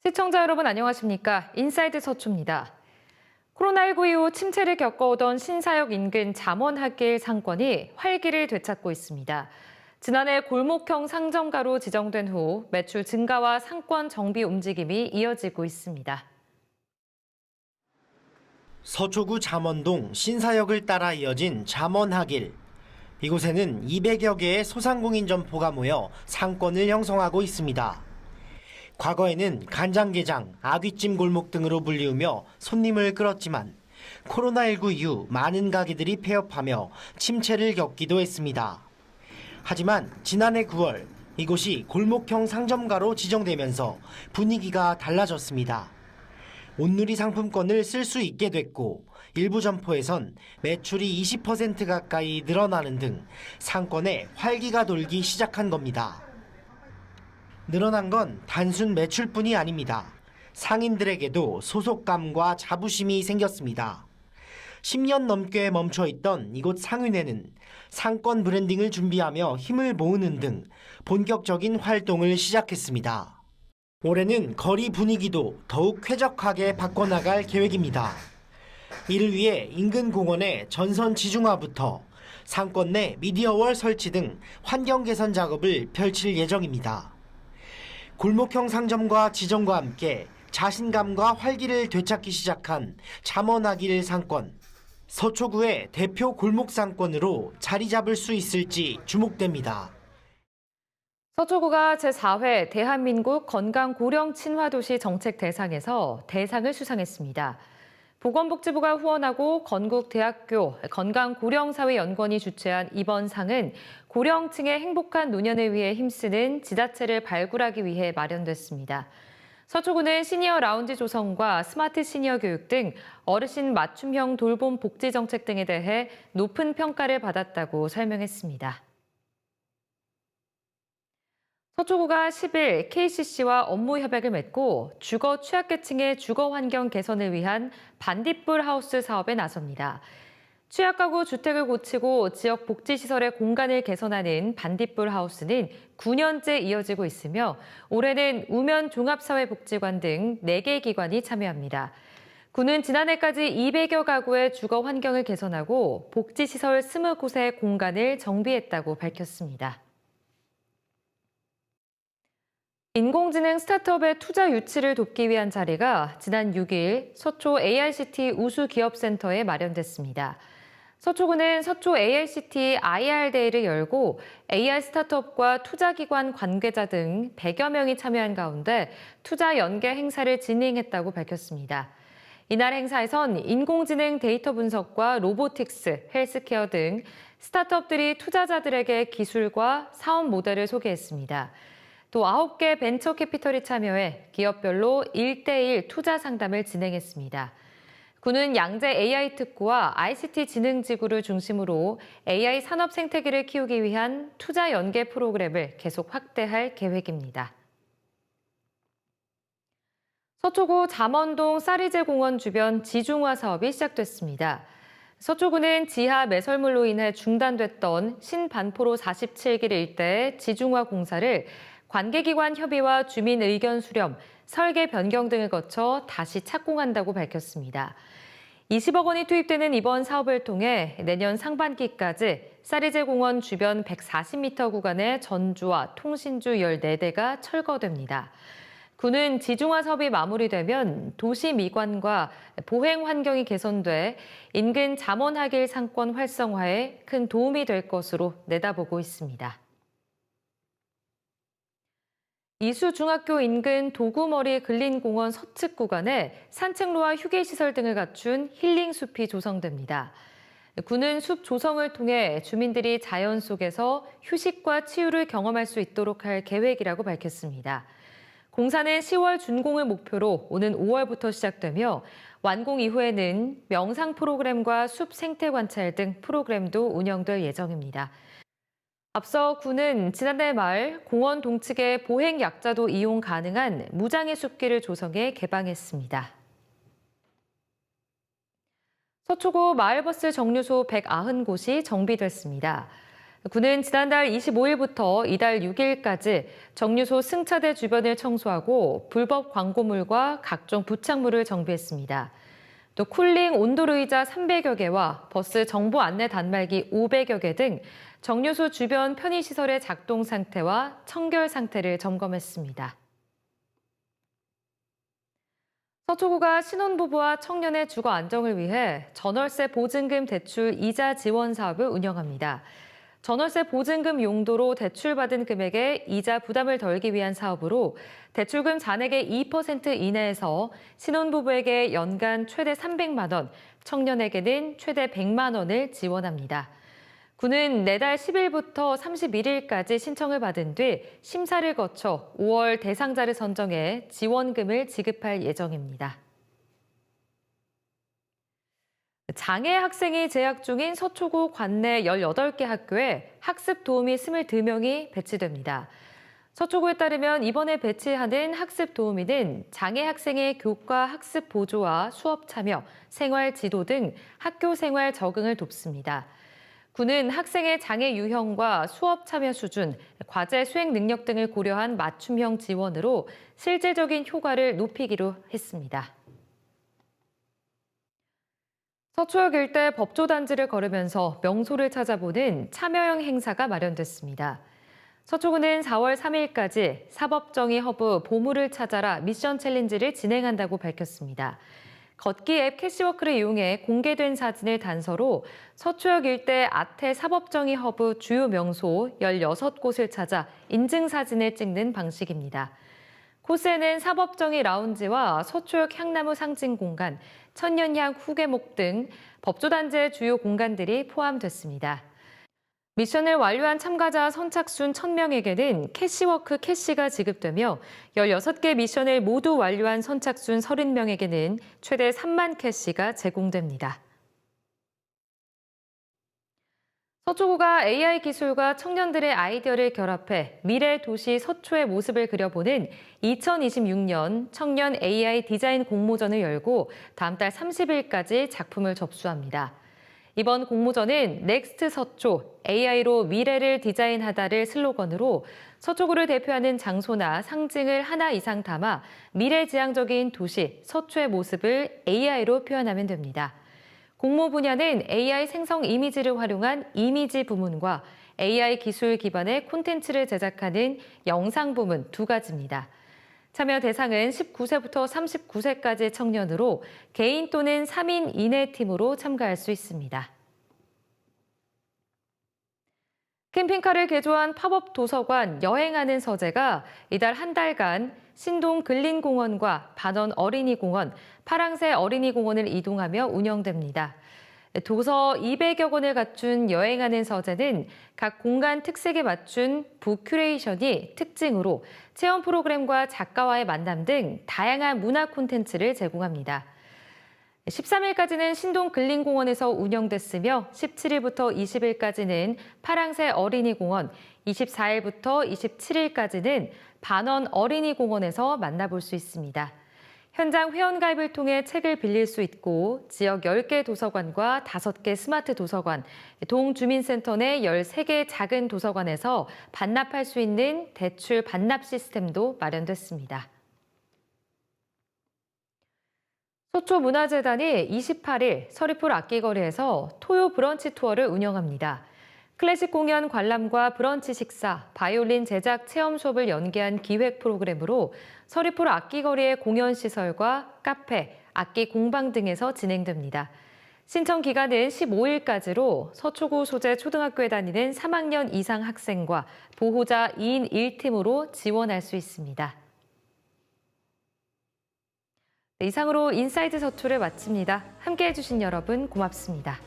시청자 여러분 안녕하십니까? 인사이드 서초입니다. 코로나19 이후 침체를 겪어오던 신사역 인근 잠원학길 상권이 활기를 되찾고 있습니다. 지난해 골목형 상점가로 지정된 후 매출 증가와 상권 정비 움직임이 이어지고 있습니다. 서초구 잠원동 신사역을 따라 이어진 잠원학일. 이곳에는 200여 개의 소상공인 점포가 모여 상권을 형성하고 있습니다. 과거에는 간장게장, 아귀찜 골목 등으로 불리우며 손님을 끌었지만 코로나19 이후 많은 가게들이 폐업하며 침체를 겪기도 했습니다. 하지만 지난해 9월 이곳이 골목형 상점가로 지정되면서 분위기가 달라졌습니다. 온누리 상품권을 쓸 수 있게 됐고 일부 점포에선 매출이 20% 가까이 늘어나는 등 상권에 활기가 돌기 시작한 겁니다. 늘어난 건 단순 매출뿐이 아닙니다. 상인들에게도 소속감과 자부심이 생겼습니다. 10년 넘게 멈춰있던 이곳 상인회는 상권 브랜딩을 준비하며 힘을 모으는 등 본격적인 활동을 시작했습니다. 올해는 거리 분위기도 더욱 쾌적하게 바꿔나갈 계획입니다. 이를 위해 인근 공원의 전선 지중화부터 상권 내 미디어월 설치 등 환경 개선 작업을 펼칠 예정입니다. 골목형 상점과 지정과 함께 자신감과 활기를 되찾기 시작한 잠원학일 상권. 서초구의 대표 골목 상권으로 자리 잡을 수 있을지 주목됩니다. 서초구가 제4회 대한민국 건강고령 친화도시 정책 대상에서 대상을 수상했습니다. 보건복지부가 후원하고 건국대학교 건강고령사회연구원이 주최한 이번 상은 고령층의 행복한 노년을 위해 힘쓰는 지자체를 발굴하기 위해 마련됐습니다. 서초구는 시니어 라운지 조성과 스마트 시니어 교육 등 어르신 맞춤형 돌봄 복지 정책 등에 대해 높은 평가를 받았다고 설명했습니다. 서초구가 10일 KCC와 업무 협약을 맺고 주거 취약계층의 주거 환경 개선을 위한 반딧불 하우스 사업에 나섭니다. 취약가구 주택을 고치고 지역 복지시설의 공간을 개선하는 반딧불 하우스는 9년째 이어지고 있으며 올해는 우면 종합사회복지관 등 4개 기관이 참여합니다. 구는 지난해까지 200여 가구의 주거 환경을 개선하고 복지시설 20곳의 공간을 정비했다고 밝혔습니다. 인공지능 스타트업의 투자 유치를 돕기 위한 자리가 지난 6일 서초 ARCT 우수기업센터에 마련됐습니다. 서초구는 서초 ARCT IR데이를 열고 AR 스타트업과 투자기관 관계자 등 100여 명이 참여한 가운데 투자 연계 행사를 진행했다고 밝혔습니다. 이날 행사에선 인공지능 데이터 분석과 로보틱스, 헬스케어 등 스타트업들이 투자자들에게 기술과 사업 모델을 소개했습니다. 또 9개 벤처 캐피털이 참여해 기업별로 1대1 투자 상담을 진행했습니다. 구는 양재 AI 특구와 ICT 지능지구를 중심으로 AI 산업 생태계를 키우기 위한 투자 연계 프로그램을 계속 확대할 계획입니다. 서초구 잠원동 쌀이제 공원 주변 지중화 사업이 시작됐습니다. 서초구는 지하 매설물로 인해 중단됐던 신반포로 47길 일대의 지중화 공사를 관계기관 협의와 주민 의견 수렴, 설계 변경 등을 거쳐 다시 착공한다고 밝혔습니다. 20억 원이 투입되는 이번 사업을 통해 내년 상반기까지 쌀이제 공원 주변 140m 구간의 전주와 통신주 14대가 철거됩니다. 구는 지중화 사업이 마무리되면 도시 미관과 보행 환경이 개선돼 인근 잠원학일 상권 활성화에 큰 도움이 될 것으로 내다보고 있습니다. 이수중학교 인근 도구머리 근린공원 서측 구간에 산책로와 휴게시설 등을 갖춘 힐링숲이 조성됩니다. 구는 숲 조성을 통해 주민들이 자연 속에서 휴식과 치유를 경험할 수 있도록 할 계획이라고 밝혔습니다. 공사는 10월 준공을 목표로 오는 5월부터 시작되며 완공 이후에는 명상 프로그램과 숲 생태 관찰 등 프로그램도 운영될 예정입니다. 앞서 구는 지난달 말 공원 동측에 보행 약자도 이용 가능한 무장애 숲길을 조성해 개방했습니다. 서초구 마을버스 정류소 190곳이 정비됐습니다. 군은 지난달 25일부터 이달 6일까지 정류소 승차대 주변을 청소하고 불법 광고물과 각종 부착물을 정비했습니다. 또 쿨링 온돌 의자 300여 개와 버스 정보 안내 단말기 500여 개 등 정류소 주변 편의시설의 작동 상태와 청결 상태를 점검했습니다. 서초구가 신혼부부와 청년의 주거 안정을 위해 전월세 보증금 대출 이자 지원 사업을 운영합니다. 전월세 보증금 용도로 대출받은 금액의 이자 부담을 덜기 위한 사업으로 대출금 잔액의 2% 이내에서 신혼부부에게 연간 최대 300만 원, 청년에게는 최대 100만 원을 지원합니다. 군은 내달 10일부터 31일까지 신청을 받은 뒤 심사를 거쳐 5월 대상자를 선정해 지원금을 지급할 예정입니다. 장애 학생이 재학 중인 서초구 관내 18개 학교에 학습 도우미 22명이 배치됩니다. 서초구에 따르면 이번에 배치하는 학습 도우미는 장애 학생의 교과 학습 보조와 수업 참여, 생활 지도 등 학교 생활 적응을 돕습니다. 군은 학생의 장애 유형과 수업 참여 수준, 과제 수행 능력 등을 고려한 맞춤형 지원으로 실질적인 효과를 높이기로 했습니다. 서초역 일대 법조단지를 걸으면서 명소를 찾아보는 참여형 행사가 마련됐습니다. 서초구는 4월 3일까지 사법정의 허브 보물을 찾아라 미션 챌린지를 진행한다고 밝혔습니다. 걷기 앱 캐시워크를 이용해 공개된 사진을 단서로 서초역 일대 아태 사법정의 허브 주요 명소 16곳을 찾아 인증사진을 찍는 방식입니다. 코스에는 사법정의 라운지와 서초역 향나무 상징공간, 천년향 후계목 등 법조단지의 주요 공간들이 포함됐습니다. 미션을 완료한 참가자 선착순 1000명에게는 캐시워크 캐시가 지급되며 16개 미션을 모두 완료한 선착순 30명에게는 최대 3만 캐시가 제공됩니다. 서초구가 AI 기술과 청년들의 아이디어를 결합해 미래 도시 서초의 모습을 그려보는 2026년 청년 AI 디자인 공모전을 열고 다음 달 30일까지 작품을 접수합니다. 이번 공모전은 넥스트 서초, AI로 미래를 디자인하다를 슬로건으로 서초구를 대표하는 장소나 상징을 하나 이상 담아 미래지향적인 도시 서초의 모습을 AI로 표현하면 됩니다. 공모 분야는 AI 생성 이미지를 활용한 이미지 부문과 AI 기술 기반의 콘텐츠를 제작하는 영상 부문 두 가지입니다. 참여 대상은 19세부터 39세까지 청년으로 개인 또는 3인 이내 팀으로 참가할 수 있습니다. 캠핑카를 개조한 팝업 도서관 여행하는 서재가 이달 한 달간 신동 근린공원과 반원 어린이공원, 파랑새 어린이공원을 이동하며 운영됩니다. 도서 200여 권을 갖춘 여행하는 서재는 각 공간 특색에 맞춘 부큐레이션이 특징으로 체험 프로그램과 작가와의 만남 등 다양한 문화 콘텐츠를 제공합니다. 13일까지는 신동 근린공원에서 운영됐으며 17일부터 20일까지는 파랑새 어린이공원, 24일부터 27일까지는 반원 어린이공원에서 만나볼 수 있습니다. 현장 회원가입을 통해 책을 빌릴 수 있고 지역 10개 도서관과 5개 스마트 도서관, 동주민센터 내 13개 작은 도서관에서 반납할 수 있는 대출 반납 시스템도 마련됐습니다. 서초문화재단이 28일 서리풀 악기거리에서 토요 브런치 투어를 운영합니다. 클래식 공연 관람과 브런치 식사, 바이올린 제작 체험 수업을 연계한 기획 프로그램으로 서리풀 악기거리의 공연 시설과 카페, 악기 공방 등에서 진행됩니다. 신청 기간은 15일까지로 서초구 소재 초등학교에 다니는 3학년 이상 학생과 보호자 2인 1팀으로 지원할 수 있습니다. 이상으로 인사이드 서초를 마칩니다. 함께해 주신 여러분 고맙습니다.